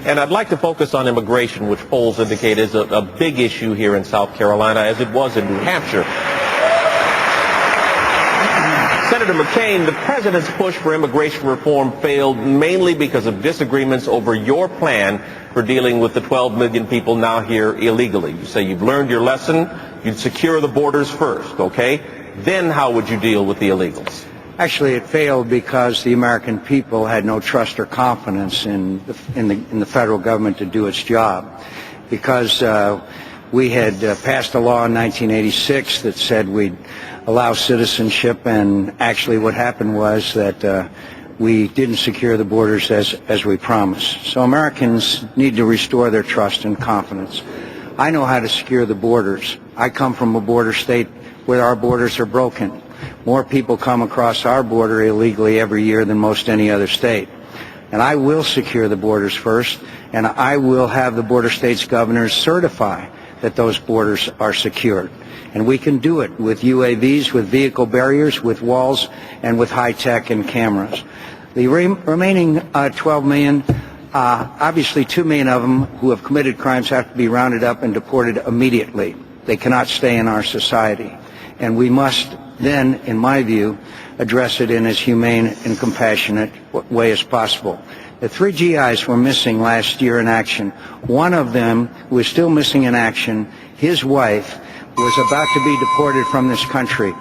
And I'd like to focus on immigration, which polls indicate is a big issue here in South Carolina, as it was in New Hampshire. Senator McCain, the president's push for immigration reform failed mainly because of disagreements over your plan for dealing with the 12 million people now here illegally. You say you've learned your lesson, you'd secure the borders first, okay? Then how would you deal with the illegals? Actually, it failed because the American people had no trust or confidence in the federal government to do its job. Because we had passed a law in 1986 that said we'd allow citizenship, and actually what happened was that we didn't secure the borders as we promised. So Americans need to restore their trust and confidence. I know how to secure the borders. I come from a border state where our borders are broken. More people come across our border illegally every year than most any other state. And I will secure the borders first, and I will have the border states' governors certify that those borders are secured. And we can do it with UAVs, with vehicle barriers, with walls, and with high-tech and cameras. The remaining 12 million, obviously 2 million of them who have committed crimes have to be rounded up and deported immediately. They cannot stay in our society. And we must then, in my view, address it in as humane and compassionate way as possible. The 3 GIs were missing last year in action. One of them who is still missing in action, his wife, was about to be deported from this country.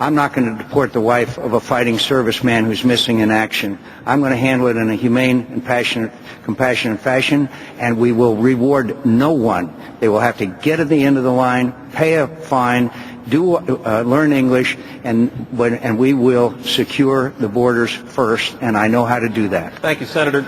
I'm not going to deport the wife of a fighting serviceman who's missing in action. I'm going to handle it in a humane and compassionate fashion, and we will reward no one. They will have to get at the end of the line, pay a fine, learn English, and we will secure the borders first, and I know how to do that. Thank you, Senator.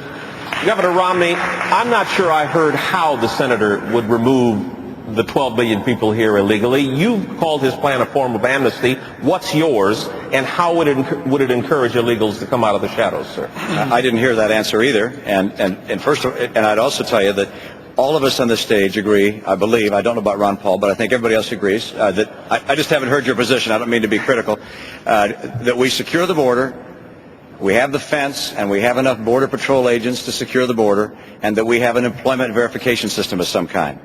Governor Romney, I'm not sure I heard how the senator would remove the 12 million people here illegally. You called his plan a form of amnesty. What's yours, and how would it encourage illegals to come out of the shadows, sir? I didn't hear that answer either. And I'd also tell you that all of us on this stage agree, I believe, I don't know about Ron Paul, but I think everybody else agrees, that I just haven't heard your position. I don't mean to be critical, that we secure the border, we have the fence, and we have enough Border Patrol agents to secure the border, and that we have an employment verification system of some kind.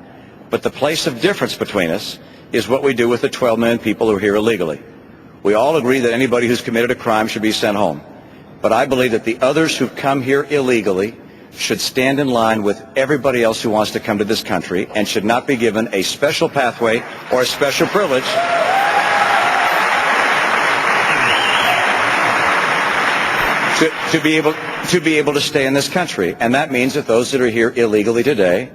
But the place of difference between us is what we do with the 12 million people who are here illegally. We all agree that anybody who's committed a crime should be sent home. But I believe that the others who come here illegally should stand in line with everybody else who wants to come to this country and should not be given a special pathway or a special privilege to be able to stay in this country. And that means that those that are here illegally today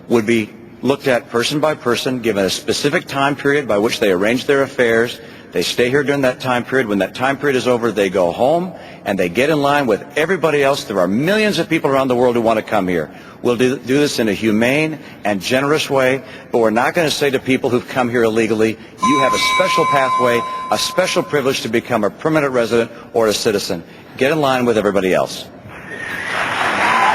would be looked at person by person, given a specific time period by which they arrange their affairs. They stay here during that time period. When that time period is over, they go home, and they get in line with everybody else. There are millions of people around the world who want to come here. We'll do this in a humane and generous way, but we're not going to say to people who've come here illegally, you have a special pathway, a special privilege to become a permanent resident or a citizen. Get in line with everybody else.